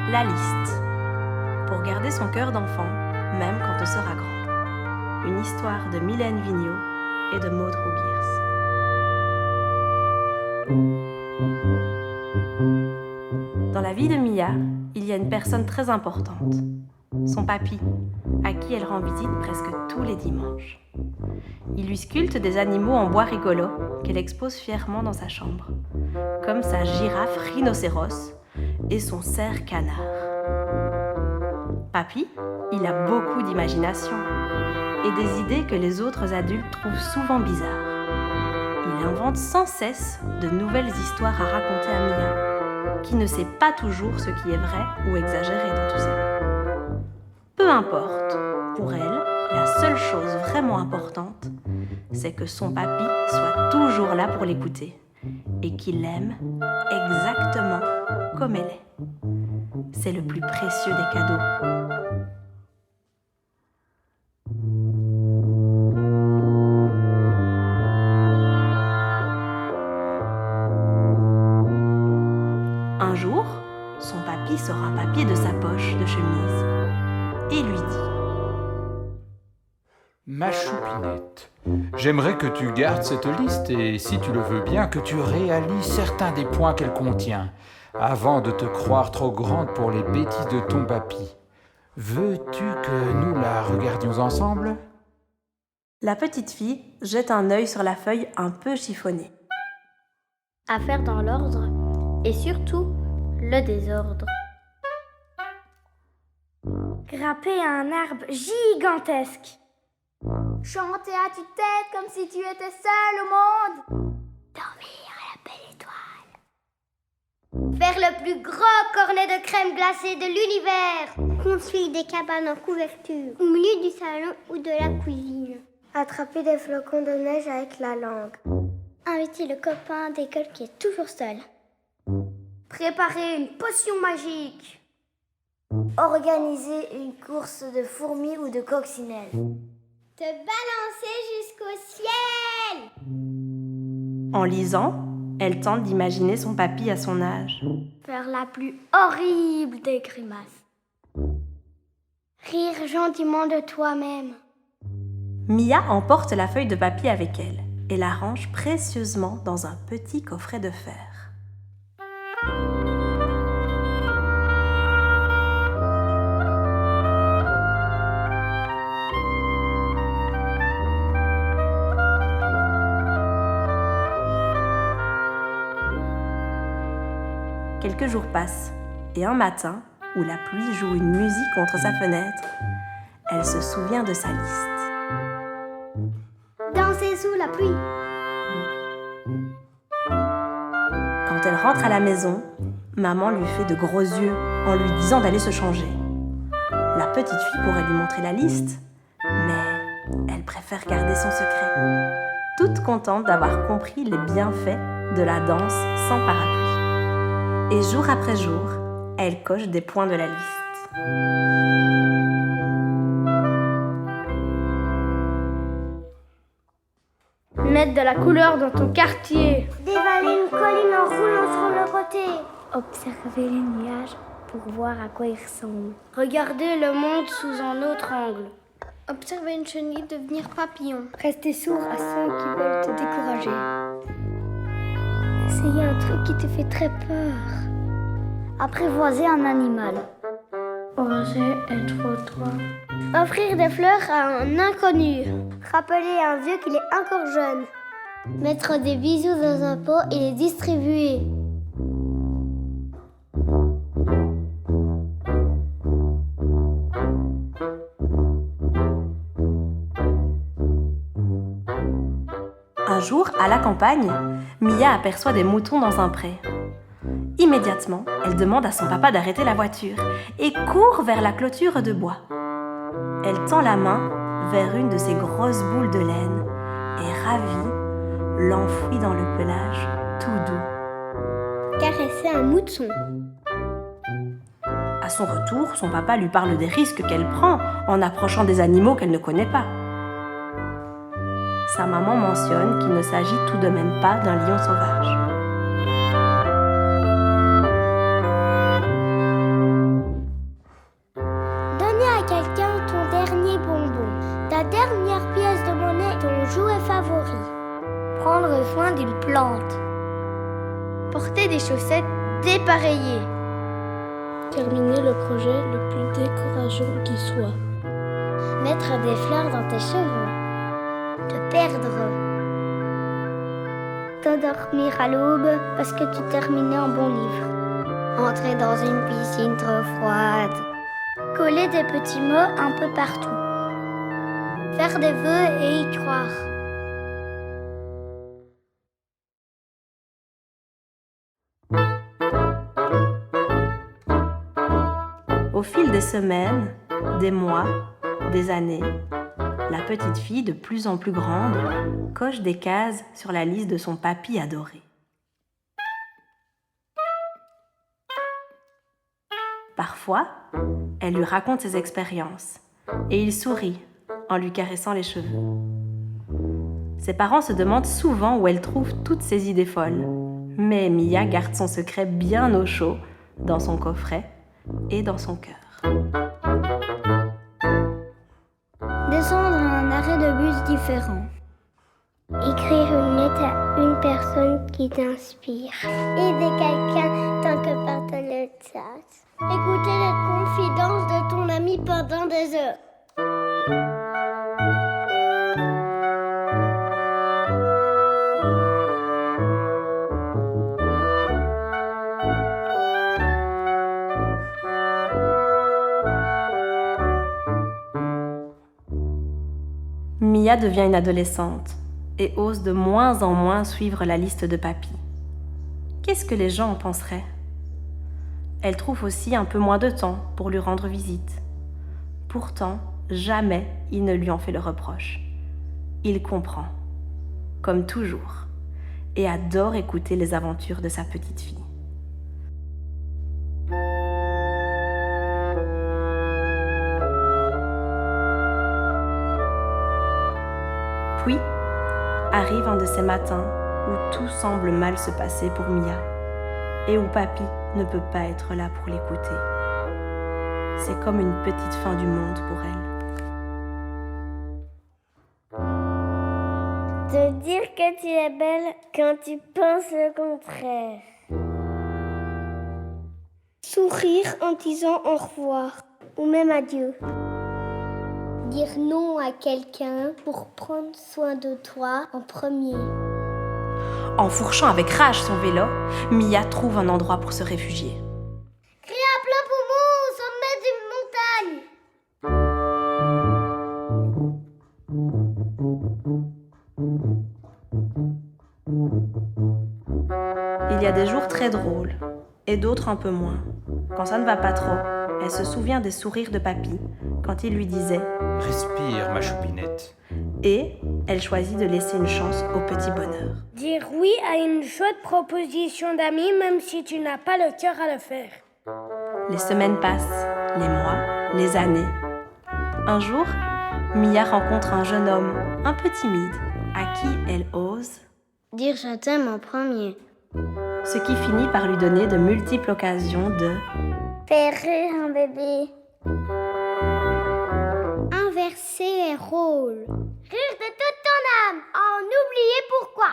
La liste. Pour garder son cœur d'enfant, même quand on sera grande. Une histoire de Mylène Vigneault et de Maud Rougiers. Dans la vie de Mia, il y a une personne très importante. Son papy, à qui elle rend visite presque tous les dimanches. Il lui sculpte des animaux en bois rigolo qu'elle expose fièrement dans sa chambre, comme sa girafe rhinocéros et son cerf canard. Papy, il a beaucoup d'imagination et des idées que les autres adultes trouvent souvent bizarres. Il invente sans cesse de nouvelles histoires à raconter à Mia, qui ne sait pas toujours ce qui est vrai ou exagéré dans tout ça. Peu importe, pour elle, la seule chose vraiment importante, c'est que son papy soit toujours là pour l'écouter et qu'il l'aime exactement comme elle est. C'est le plus précieux des cadeaux. Un jour, son papy sort un papier de sa poche de chemise et lui dit: Ma choupinette, j'aimerais que tu gardes cette liste et, si tu le veux bien, que tu réalises certains des points qu'elle contient, avant de te croire trop grande pour les bêtises de ton papy. Veux-tu que nous la regardions ensemble ? La petite fille jette un œil sur la feuille un peu chiffonnée. À faire dans l'ordre et surtout le désordre. Grimper à un arbre gigantesque. Chanter à tue-tête comme si tu étais seul au monde. Dormir à la belle étoile. Faire le plus gros cornet de crème glacée de l'univers. Construire des cabanes en couverture au milieu du salon ou de la cuisine. Attraper des flocons de neige avec la langue. Inviter le copain d'école qui est toujours seul. Préparer une potion magique. Organiser une course de fourmis ou de coccinelles. Te balancer jusqu'au ciel. En lisant, elle tente d'imaginer son papy à son âge. Faire la plus horrible des grimaces. Rire gentiment de toi-même. Mia emporte la feuille de papier avec elle et la range précieusement dans un petit coffret de fer. Quelques jours passent, et un matin, où la pluie joue une musique contre sa fenêtre, elle se souvient de sa liste. Danser sous la pluie. Quand elle rentre à la maison, maman lui fait de gros yeux en lui disant d'aller se changer. La petite fille pourrait lui montrer la liste, mais elle préfère garder son secret, toute contente d'avoir compris les bienfaits de la danse sans parapluie. Et jour après jour, elle coche des points de la liste. Mettre de la couleur dans ton quartier. Dévaler une colline en roulant sur le côté. Observer les nuages pour voir à quoi ils ressemblent. Regarder le monde sous un autre angle. Observer une chenille devenir papillon. Rester sourd à ceux qui veulent te décourager. Essayer un truc qui te fait très peur. Apprivoiser un animal. Oser être toi. Offrir des fleurs à un inconnu. Rappeler à un vieux qu'il est encore jeune. Mettre des bisous dans un pot et les distribuer. Un jour, à la campagne, Mia aperçoit des moutons dans un pré. Immédiatement, elle demande à son papa d'arrêter la voiture et court vers la clôture de bois. Elle tend la main vers une de ces grosses boules de laine et, ravie, l'enfouit dans le pelage tout doux. Caresser un mouton. À son retour, son papa lui parle des risques qu'elle prend en approchant des animaux qu'elle ne connaît pas. Sa maman mentionne qu'il ne s'agit tout de même pas d'un lion sauvage. acheter des chaussettes dépareillées. Terminer le projet le plus décourageant qui soit. Mettre des fleurs dans tes cheveux. Te perdre. T'endormir à l'aube parce que tu terminais un bon livre. Entrer dans une piscine trop froide. Coller des petits mots un peu partout. Faire des vœux et y croire. Au fil des semaines, des mois, des années, la petite fille, de plus en plus grande, coche des cases sur la liste de son papy adoré. Parfois, elle lui raconte ses expériences et il sourit en lui caressant les cheveux. Ses parents se demandent souvent où elle trouve toutes ces idées folles, mais Mia garde son secret bien au chaud dans son coffret et dans son cœur. Descendre à un arrêt de bus différent. Écrire une lettre à une personne qui t'inspire. Aider quelqu'un tant que par le chat. Écouter les confidences de ton ami pendant des heures. Mia devient une adolescente et ose de moins en moins suivre la liste de papy. Qu'est-ce que les gens en penseraient ? Elle trouve aussi un peu moins de temps pour lui rendre visite. Pourtant, jamais il ne lui en fait le reproche. Il comprend, comme toujours, et adore écouter les aventures de sa petite fille. Puis, arrive un de ces matins où tout semble mal se passer pour Mia et où papy ne peut pas être là pour l'écouter. C'est comme une petite fin du monde pour elle. De dire que tu es belle quand tu penses le contraire. Sourire en disant au revoir ou même adieu. Dire non à quelqu'un pour prendre soin de toi en premier. En fourchant avec rage son vélo, Mia trouve un endroit pour se réfugier. Crie à plein poumon au sommet d'une montagne. Il y a des jours très drôles et d'autres un peu moins. Quand ça ne va pas trop, elle se souvient des sourires de papy quand il lui disait « Respire, ma choupinette. » et elle choisit de laisser une chance au petit bonheur. Dire oui à une chouette proposition d'amis même si tu n'as pas le cœur à le faire. Les semaines passent, les mois, les années. Un jour, Mia rencontre un jeune homme un peu timide à qui elle ose dire je t'aime en premier. Ce qui finit par lui donner de multiples occasions de faire rire un bébé. Inverser les rôles. Rire de toute ton âme, en oublier pourquoi.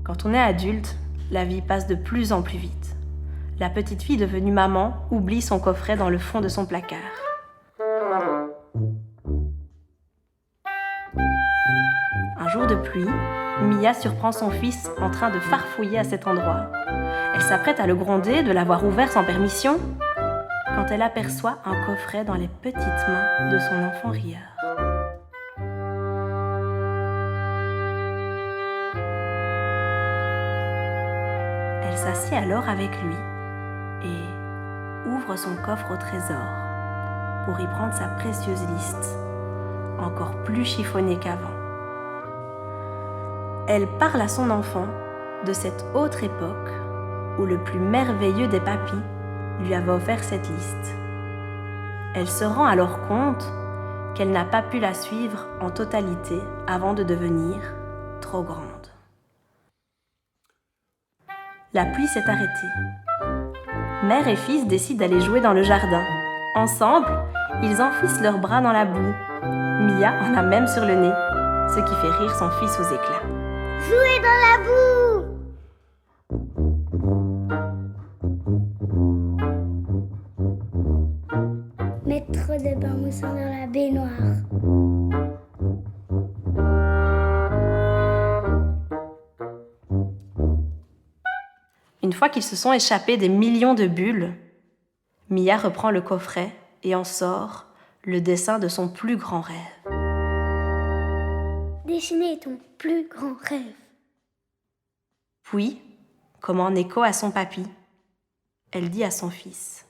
Quand on est adulte, la vie passe de plus en plus vite. La petite fille devenue maman oublie son coffret dans le fond de son placard. Un jour de pluie, Mia surprend son fils en train de farfouiller à cet endroit. Elle s'apprête à le gronder de l'avoir ouvert sans permission, quand elle aperçoit un coffret dans les petites mains de son enfant rieur. Elle s'assied alors avec lui et ouvre son coffre au trésor pour y prendre sa précieuse liste, encore plus chiffonnée qu'avant. Elle parle à son enfant de cette autre époque où le plus merveilleux des papys lui avait offert cette liste. Elle se rend alors compte qu'elle n'a pas pu la suivre en totalité avant de devenir trop grande. La pluie s'est arrêtée. Mère et fils décident d'aller jouer dans le jardin. Ensemble, ils enfouissent leurs bras dans la boue. Mia en a même sur le nez. ce qui fait rire son fils aux éclats. Jouer dans la boue! Mettre de bain moussant dans la baignoire. Une fois qu'ils se sont échappés des millions de bulles, Mia reprend le coffret et en sort le dessin de son plus grand rêve. Dessiner ton plus grand rêve. Puis, comme en écho à son papy, elle dit à son fils.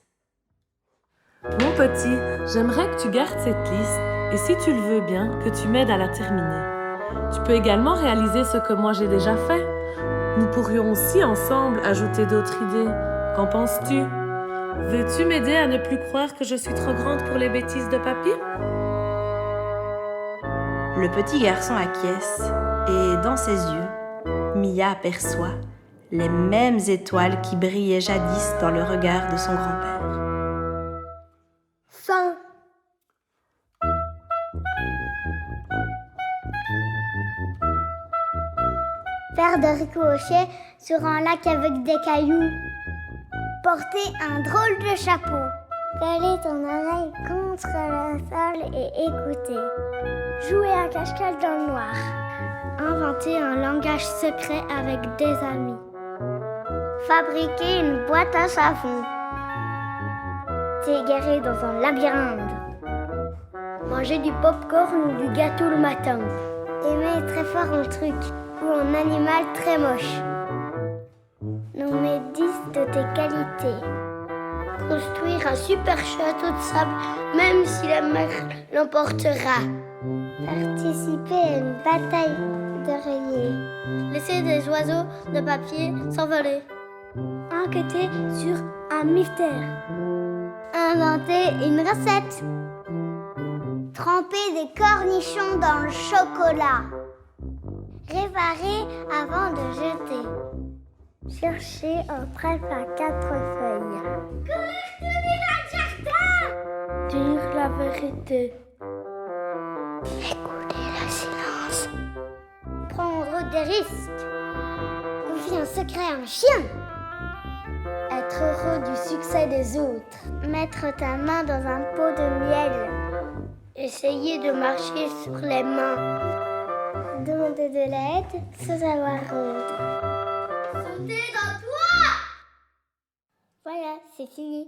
Mon petit, j'aimerais que tu gardes cette liste et si tu le veux bien, que tu m'aides à la terminer. Tu peux également réaliser ce que moi j'ai déjà fait. Nous pourrions aussi ensemble ajouter d'autres idées. Qu'en penses-tu? Veux-tu m'aider à ne plus croire que je suis trop grande pour les bêtises de papy? Le petit garçon acquiesce et dans ses yeux, Mia aperçoit les mêmes étoiles qui brillaient jadis dans le regard de son grand-père. Fin. Faire de ricochet sur un lac avec des cailloux. Porter un drôle de chapeau. Coller ton oreille contre le sol et écouter. Jouer à cache-cache dans le noir. Inventer un langage secret avec des amis. Fabriquer une boîte à savon. T'égarer dans un labyrinthe. Manger du pop-corn ou du gâteau le matin. Aimer très fort un truc ou un animal très moche. Nommer 10 de tes qualités. Construire un super château de sable, même si la mer l'emportera. Participer à une bataille d'oreillers. Laisser des oiseaux de papier s'envoler. Enquêter sur un mystère. Inventer une recette. Tremper des cornichons dans le chocolat. Réparer avant de jeter. Chercher un trèfle à 4 feuilles. Collectionner un jardin. Dire la vérité. Écouter le silence. Prendre des risques. Confier un secret à un chien. Être heureux du succès des autres. Mettre ta main dans un pot de miel. Essayer de marcher sur les mains. Demander de l'aide sans avoir honte. Sauter dans toi! Voilà, c'est fini.